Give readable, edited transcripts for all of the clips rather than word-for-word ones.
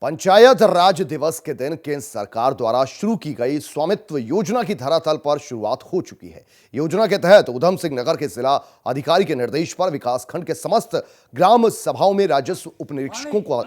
पंचायत राज दिवस के दिन केंद्र सरकार द्वारा शुरू की गई स्वामित्व योजना की धरातल पर शुरुआत हो चुकी है। योजना के तहत उधम सिंह नगर के जिला अधिकारी के निर्देश पर विकासखंड के समस्त ग्राम सभाओं में राजस्व उपनिरीक्षकों को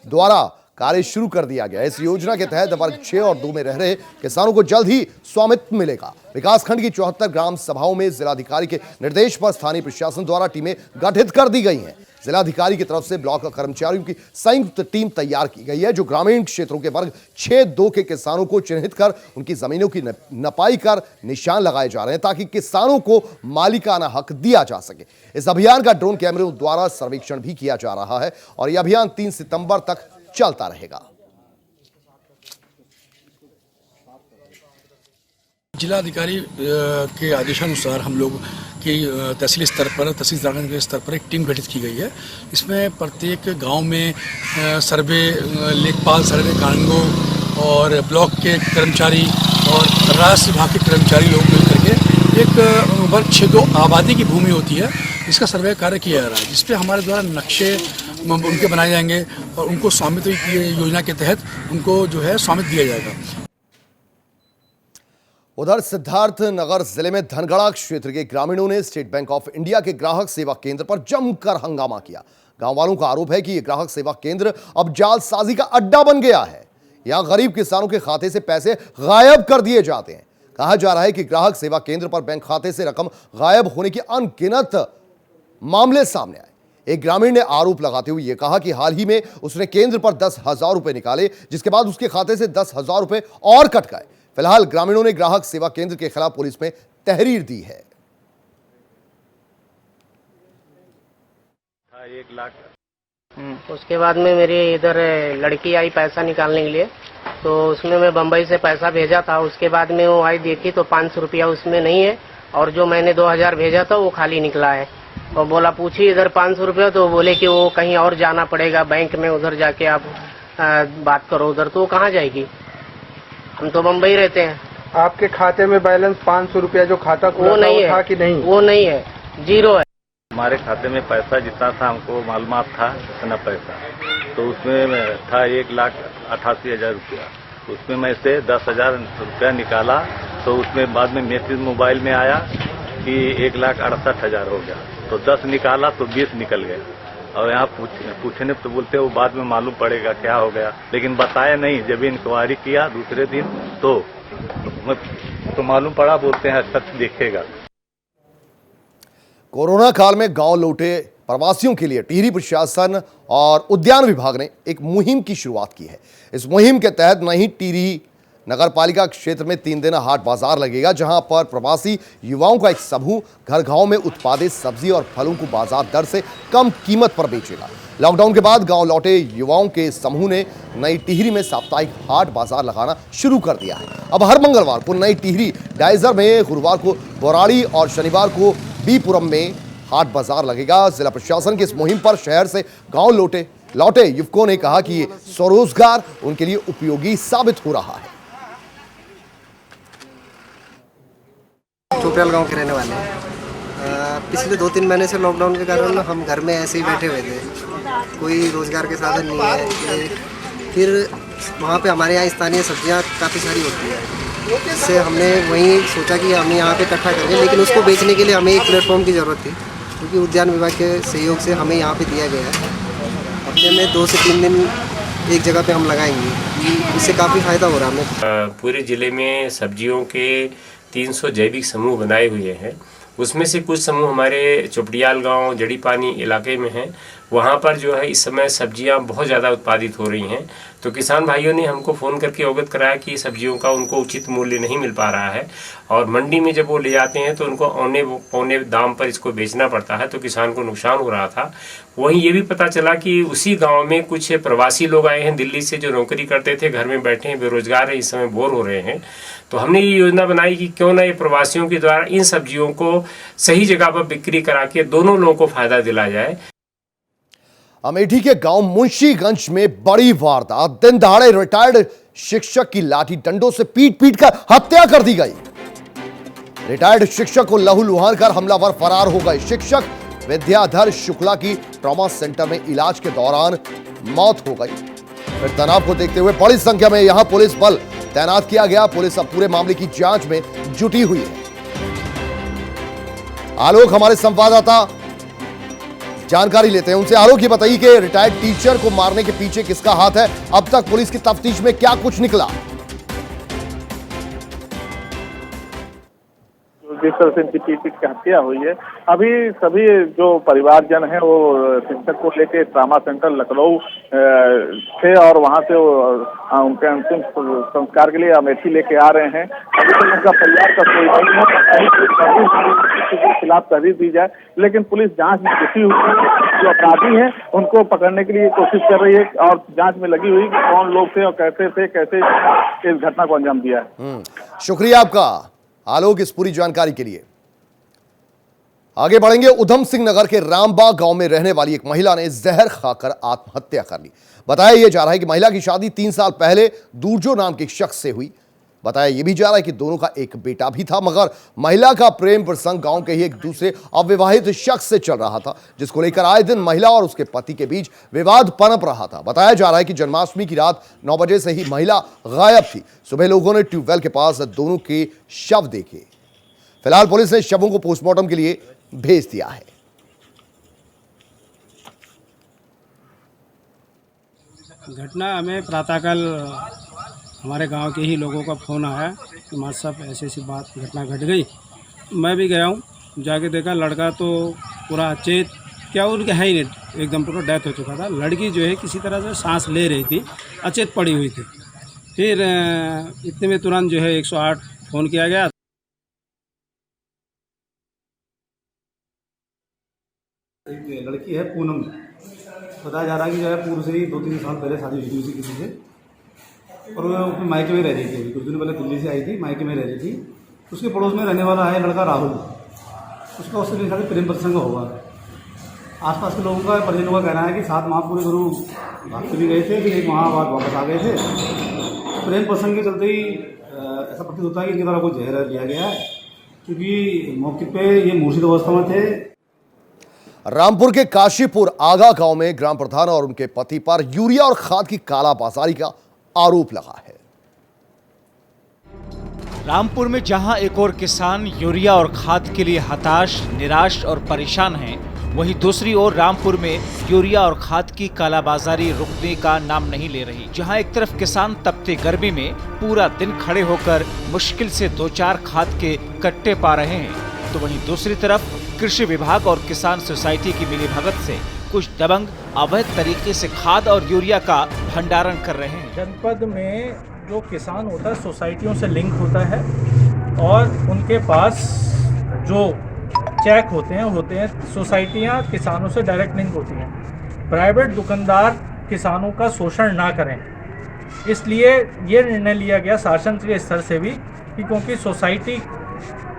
द्वारा कार्य शुरू कर दिया गया। इस योजना के तहत वर्ग 6 और 2 में रह रहे किसानों को जल्द ही स्वामित्व मिलेगा। विकासखंड की 74 ग्राम सभाओं में जिलाधिकारी के निर्देश पर स्थानीय प्रशासन द्वारा टीमें गठित कर दी गई हैं। जिलाधिकारी की तरफ से ब्लॉक कर्मचारियों की संयुक्त टीम तैयार की गई है, जो ग्रामीण क्षेत्रों के वर्ग 6-2 के किसानों को चिन्हित कर उनकी जमीनों की नपाई कर निशान लगाए जा रहे हैं, ताकि किसानों को मालिकाना हक दिया जा सके। इस अभियान का ड्रोन कैमरों द्वारा सर्वेक्षण भी किया जा रहा है और यह अभियान 3 सितंबर तक चलता रहेगा। जिलाधिकारी के आदेशानुसार हम लोग की तहसील स्तर पर, तहसीलदार के स्तर पर एक टीम गठित की गई है। इसमें प्रत्येक गांव में सर्वे, लेखपाल, सर्वे कानगो और ब्लॉक के कर्मचारी और राजस्व विभाग के कर्मचारी लोग मिलकर के एक वर्ग 6-2 आबादी की भूमि होती है, इसका सर्वे कार्य किया जा रहा है, जिसपे हमारे द्वारा नक्शे उनके बनाए जाएंगे और उनको स्वामित्व योजना के तहत उनको जो है स्वामित्व दिया जाएगा। उधर सिद्धार्थ नगर जिले में धनगढ़ा क्षेत्र के ग्रामीणों ने स्टेट बैंक ऑफ इंडिया के ग्राहक सेवा केंद्र पर जमकर हंगामा किया। गांव वालों का आरोप है कि यह ग्राहक सेवा केंद्र अब जालसाजी का अड्डा बन गया है। यहां गरीब किसानों के खाते से पैसे गायब कर दिए जाते हैं। कहा जा रहा है कि ग्राहक सेवा केंद्र पर बैंक खाते से रकम गायब होने की अनगिनत मामले सामने आए। एक ग्रामीण ने आरोप लगाते हुए यह कहा कि हाल ही में उसने केंद्र पर 10,000 रुपए निकाले, जिसके बाद उसके खाते से 10,000 रुपए और कट गए। फिलहाल ग्रामीणों ने ग्राहक सेवा केंद्र के खिलाफ पुलिस में तहरीर दी है। 1 लाख। उसके बाद में मेरी इधर लड़की आई पैसा निकालने के लिए, तो उसमें मैं बम्बई से पैसा भेजा था। उसके बाद में वो आई, देखी तो 500 रुपया उसमें नहीं है और जो मैंने 2000 भेजा था वो खाली निकला है। और बोला पूछी इधर 500 रुपया, तो बोले कि वो कहीं और जाना पड़ेगा बैंक में, उधर जाके आप बात करो उधर। तो वो कहाँ जाएगी, हम तो मुंबई रहते हैं। आपके खाते में बैलेंस 500 रुपया जो खाता खुला वो नहीं था कि नहीं? वो नहीं है, 0 है। हमारे खाते में पैसा जितना था हमको मालूमात था उतना पैसा, तो उसमें था 1,88,000 रुपया। उसमें मैं से 10,000 रुपया निकाला, तो उसमें बाद में मैसेज मोबाइल में आया कि 1,68,000 हो गया। तो 10 निकाला तो 20 निकल गया। और यहाँ पूछने तो बोलते वो बाद में मालूम पड़ेगा क्या हो गया, लेकिन बताया नहीं। जब इंक्वायरी किया दूसरे दिन तो मालूम पड़ा, बोलते हैं सच देखेगा। कोरोना काल में गांव लौटे प्रवासियों के लिए टिहरी प्रशासन और उद्यान विभाग ने एक मुहिम की शुरुआत की है। इस मुहिम के तहत नई टिहरी नगर पालिका क्षेत्र में 3 दिन हाट बाजार लगेगा, जहां पर प्रवासी युवाओं का एक समूह घर गांव में उत्पादित सब्जी और फलों को बाजार दर से कम कीमत पर बेचेगा। लॉकडाउन के बाद गांव लौटे युवाओं के समूह ने नई टिहरी में साप्ताहिक हाट बाजार लगाना शुरू कर दिया है। अब हर मंगलवार को नई टिहरी डायजर में, गुरुवार को बोराड़ी और शनिवार को बीपुरम में हाट बाजार लगेगा। जिला प्रशासन की इस मुहिम पर शहर से गांव लौटे युवकों ने कहा कि स्वरोजगार उनके लिए उपयोगी साबित हो रहा है। चोपड़ियाल गांव के रहने वाले हैं। पिछले 2-3 महीने से लॉकडाउन के कारण हम घर में ऐसे ही बैठे हुए थे, कोई रोजगार के साधन नहीं है। फिर वहाँ पे हमारे यहाँ स्थानीय सब्जियाँ काफ़ी सारी होती है, इससे हमने वहीं सोचा कि हम यहाँ पे इकट्ठा करेंगे, लेकिन उसको बेचने के लिए हमें एक प्लेटफॉर्म की ज़रूरत थी, क्योंकि उद्यान विभाग के सहयोग से हमें यहाँ पे दिया गया है। हफ्ते में 2 से 3 दिन एक जगह पे हम लगाएंगे, इससे काफ़ी फ़ायदा हो रहा है हमें। पूरे ज़िले में सब्जियों के 300 जैविक समूह बनाए हुए हैं। उसमें से कुछ समूह हमारे चोपड़ियाल गांव जड़ी पानी इलाके में हैं। वहां पर जो है इस समय सब्जियां बहुत ज़्यादा उत्पादित हो रही हैं। तो किसान भाइयों ने हमको फ़ोन करके अवगत कराया कि सब्जियों का उनको उचित मूल्य नहीं मिल पा रहा है और मंडी में जब वो ले जाते हैं तो उनको औने पौने दाम पर इसको बेचना पड़ता है, तो किसान को नुकसान हो रहा था। वहीं ये भी पता चला कि उसी गांव में कुछ प्रवासी लोग आए हैं दिल्ली से, जो नौकरी करते थे, घर में बैठे हैं, बेरोजगार हैं, इस समय बोर हो रहे हैं। तो हमने ये योजना बनाई कि क्यों ना ये प्रवासियों के द्वारा इन सब्जियों को सही जगह पर बिक्री करा के दोनों लोगों को फायदा दिलाया जाए। अमेठी के गांव मुंशीगंज में बड़ी वारदात। दिन दहाड़े रिटायर्ड शिक्षक की लाठी डंडों से पीट कर हत्या कर दी गई। रिटायर्ड शिक्षक को लहूलुहान कर हमलावर फरार हो गए। शिक्षक विद्याधर शुक्ला की ट्रॉमा सेंटर में इलाज के दौरान मौत हो गई। फिर तनाव को देखते हुए बड़ी संख्या में यहां पुलिस बल तैनात किया गया। पुलिस अब पूरे मामले की जांच में जुटी हुई है। आलोक हमारे संवाददाता जानकारी लेते हैं उनसे। आलोक, ये बताइए कि रिटायर्ड टीचर को मारने के पीछे किसका हाथ है? अब तक पुलिस की तफ्तीश में क्या कुछ निकला? जिस तरह से इनकी पीट की हत्या हुई है, अभी सभी जो परिवारजन हैं वो शिक्षक को लेके ट्रामा सेंटर लखनऊ थे और वहां से उनके अंतिम संस्कार के लिए अमेठी लेके आ रहे हैं। अभी तक उनका परिवार का कोई नहीं है के खिलाफ तहरीर दी जाए, लेकिन पुलिस जांच में जुटी हुई है। जो अपराधी हैं उनको पकड़ने के लिए कोशिश कर रही है और जांच में लगी हुई कि कौन लोग थे और कैसे इस घटना को अंजाम दिया है। शुक्रिया आपका आलोक इस पूरी जानकारी के लिए। आगे बढ़ेंगे। उधम सिंह नगर के रामबाग गांव में रहने वाली एक महिला ने जहर खाकर आत्महत्या कर ली। बताया यह जा रहा है कि महिला की शादी 3 साल पहले दूरजो नाम के शख्स से हुई। बताया यह भी जा रहा है कि दोनों का एक बेटा भी था, मगर महिला का प्रेम प्रसंग गांव के ही एक दूसरे अविवाहित शख्स से चल रहा था, जिसको लेकर आए दिन महिला और उसके पति के बीच विवाद पनप रहा था। बताया जा रहा है कि जन्माष्टमी की रात 9 बजे से ही महिला गायब थी। सुबह लोगों ने ट्यूबवेल के पास दोनों के शव देखे। फिलहाल पुलिस ने शवों को पोस्टमार्टम के लिए भेज दिया है। घटना हमें प्रातःकाल हमारे गांव के ही लोगों का फ़ोन आया कि माँ साहब ऐसी ऐसी बात घटना घट गई। मैं भी गया हूँ, जाके देखा लड़का तो पूरा अचेत, क्या उनके है ही नहीं, एकदम पूरा डेथ हो चुका था। लड़की जो है किसी तरह से सांस ले रही थी, अचेत पड़ी हुई थी। फिर इतने में तुरंत जो है 108 फ़ोन किया गया। एक लड़की है पूनम, बताया जा रहा है कि जो है पूर्व से ही 2-3 साल पहले शादी हुई थी उसी किसी से, और वो अपने मायके में रह रही थी। कुछ दिन पहले दिल्ली से आई थी, मायके में रह रही थी। उसके पड़ोस में रहने वाला है लड़का राहुल, उसका उससे मेरे ख्याल से प्रेम प्रसंग होगा। आसपास के लोगों का, परिजनों का कहना है कि 7 माह पूरे दोनों भाग भी गए थे, फिर 1 माह बाद वापस आ गए थे। प्रेम प्रसंग के चलते ही ऐसा प्रतीत होता है कि इनकी तरह कोई जहर लिया गया है, क्योंकि मौके पे ये मूर्छित अवस्था में थे। रामपुर के काशीपुर आगा गांव में ग्राम प्रधान और उनके पति पर यूरिया और खाद की कालाबाजारी का आरोप लगा है। रामपुर में जहां एक और किसान यूरिया और खाद के लिए हताश, निराश और परेशान हैं, वहीं दूसरी ओर रामपुर में यूरिया और खाद की कालाबाजारी रुकने का नाम नहीं ले रही। जहां एक तरफ किसान तपती गर्मी में पूरा दिन खड़े होकर मुश्किल से 2-4 खाद के कट्टे पा रहे हैं, तो वहीं दूसरी तरफ कृषि विभाग और किसान सोसाइटी की मिलीभगत से कुछ दबंग अवैध तरीके से खाद और यूरिया का भंडारण कर रहे हैं। जनपद में जो किसान होता है सोसाइटियों से लिंक होता है और उनके पास जो चेक होते हैं सोसाइटियां किसानों से डायरेक्ट लिंक होती हैं। प्राइवेट दुकानदार किसानों का शोषण ना करें, इसलिए ये निर्णय लिया गया शासन के स्तर से भी कि क्योंकि सोसाइटी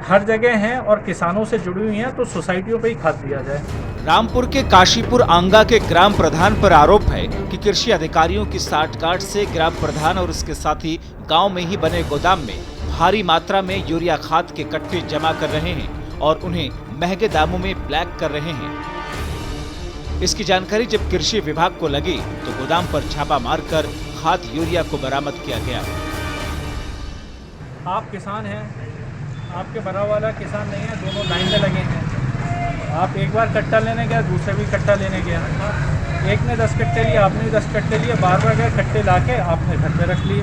हर जगह हैं और किसानों से जुड़ी हुई हैं, तो सोसाइटियों पे ही खाद दिया जाए। रामपुर के काशीपुर आंगा के ग्राम प्रधान पर आरोप है कि कृषि अधिकारियों की साठगांठ से ग्राम प्रधान और उसके साथी गांव में ही बने गोदाम में भारी मात्रा में यूरिया खाद के कट्टे जमा कर रहे हैं और उन्हें महंगे दामों में ब्लैक कर रहे हैं। इसकी जानकारी जब कृषि विभाग को लगी तो गोदाम पर छापा मारकर खाद यूरिया को बरामद किया गया। आप किसान हैं, आपके बड़ा वाला किसान नहीं है, दोनों लाइन में लगे हैं। आप एक बार कट्टा लेने गया, दूसरे भी कट्टा लेने गया, एक ने 10 कट्टे लिए, आपने भी 10 कट्टे लिए, बार गए कट्टे लाके आपने घर पे रख लिए,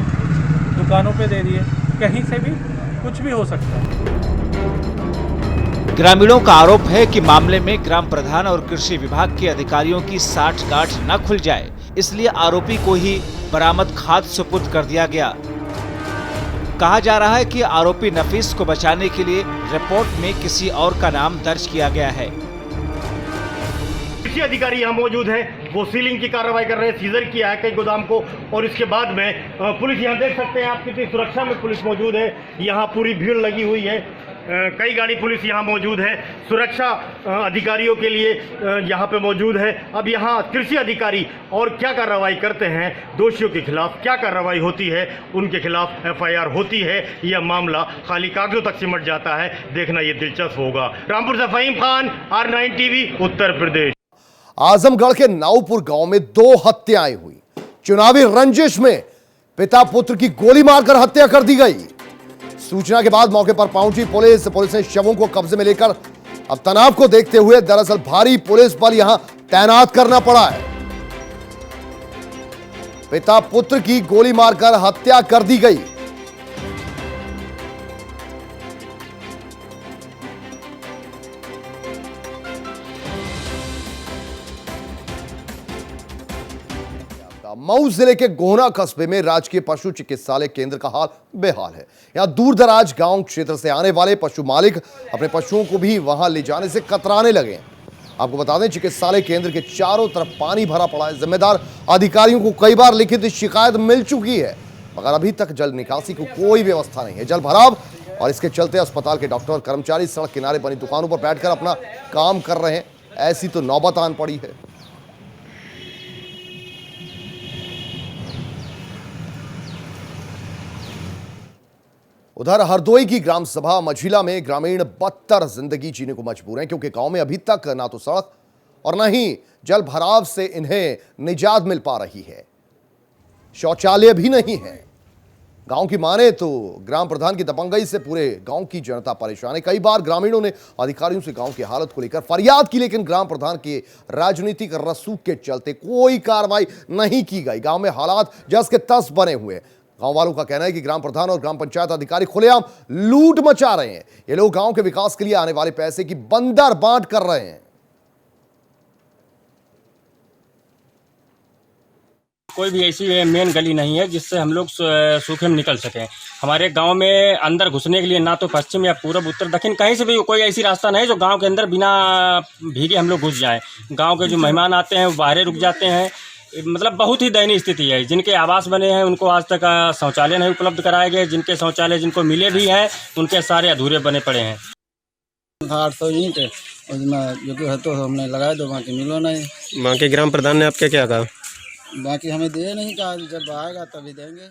दुकानों पे दे दिए। कहीं से भी कुछ भी हो सकता है। ग्रामीणों का आरोप है कि मामले में ग्राम प्रधान और कृषि विभाग के अधिकारियों की साठगांठ न खुल जाए, इसलिए आरोपी को ही बरामद खाद सुपुर्द कर दिया गया। कहा जा रहा है कि आरोपी नफीस को बचाने के लिए रिपोर्ट में किसी और का नाम दर्ज किया गया है। कृषि अधिकारी यहाँ मौजूद है, वो सीलिंग की कार्रवाई कर रहे हैं, सीजर किया है कई गोदाम को, और इसके बाद में पुलिस यहाँ देख सकते हैं आप कितनी सुरक्षा में पुलिस मौजूद है। यहाँ पूरी भीड़ लगी हुई है, कई गाड़ी पुलिस यहाँ मौजूद है, सुरक्षा अधिकारियों के लिए यहाँ पे मौजूद है। अब यहाँ कृषि अधिकारी और क्या कार्रवाई करते हैं, दोषियों के खिलाफ क्या कार्रवाई होती है, उनके खिलाफ FIR होती है, यह मामला खाली कागजों तक सिमट जाता है, देखना ये दिलचस्प होगा। रामपुर से फहीम खान, R9 TV, उत्तर प्रदेश। आजमगढ़ के नाउपुर गांव में 2 हत्याएं हुई। चुनावी रंजिश में पिता पुत्र की गोली मारकर हत्या कर दी गई। सूचना के बाद मौके पर पहुंची पुलिस ने शवों को कब्जे में लेकर अब तनाव को देखते हुए दरअसल भारी पुलिस बल यहां तैनात करना पड़ा है। पिता पुत्र की गोली मारकर हत्या कर दी गई। मऊ जिले के गोहना कस्बे में राजकीय पशु चिकित्सालय केंद्र का हाल बेहाल है। यहां दूर दराज गांव क्षेत्र से आने वाले पशु मालिक अपने पशुओं को भी वहां ले जाने से कतराने लगे हैं। आपको बता दें, चिकित्सालय केंद्र के चारों तरफ पानी भरा पड़ा है। जिम्मेदार अधिकारियों को कई बार लिखित शिकायत मिल चुकी है, मगर अभी तक जल निकासी की कोई व्यवस्था नहीं है। जल भराव और इसके चलते अस्पताल के डॉक्टर और कर्मचारी सड़क किनारे बनी दुकानों पर बैठकर अपना काम कर रहे हैं। ऐसी तो नौबत आन पड़ी है। उधर हरदोई की ग्राम सभा मझिला में ग्रामीण बदतर जिंदगी जीने को मजबूर हैं, क्योंकि गांव में अभी तक ना तो सड़क और न ही जल भराव से इन्हें निजात मिल पा रही है। शौचालय भी नहीं है। गांव की माने तो ग्राम प्रधान की दबंगई से पूरे गांव की जनता परेशान है। कई बार ग्रामीणों ने अधिकारियों से गांव की हालत को लेकर फरियाद की, लेकिन ग्राम प्रधान के राजनीतिक रसूख के चलते कोई कार्रवाई नहीं की गई। गांव में हालात जस के तस बने हुए हैं। गांव वालों का कहना है कि ग्राम प्रधान और ग्राम पंचायत अधिकारी खुलेआम लूट मचा रहे हैं। ये लोग गांव के विकास के लिए आने वाले पैसे की बंदर बांट कर रहे हैं। कोई भी ऐसी मेन गली नहीं है जिससे हम लोग सूखे में निकल सकें। हमारे गांव में अंदर घुसने के लिए ना तो पश्चिम या पूर्व उत्तर दक्षिण कहीं से भी कोई ऐसी रास्ता नहीं है जो गांव के अंदर बिना भीगे हम लोग घुस जाएं। गांव के जो मेहमान आते हैं वो बाहर रुक जाते हैं। मतलब बहुत ही दयनीय स्थिति है। जिनके आवास बने हैं उनको आज तक शौचालय नहीं उपलब्ध कराए गए। जिनके शौचालय जिनको मिले भी हैं उनके सारे अधूरे बने पड़े हैं। 800 ईंट उसमें जो कि है तो हमने लगाए दो, बाकी मिलो नहीं। बाकी ग्राम प्रधान ने आपके क्या कहा? बाकी हमें दे नहीं कहा, जब आएगा तभी देंगे।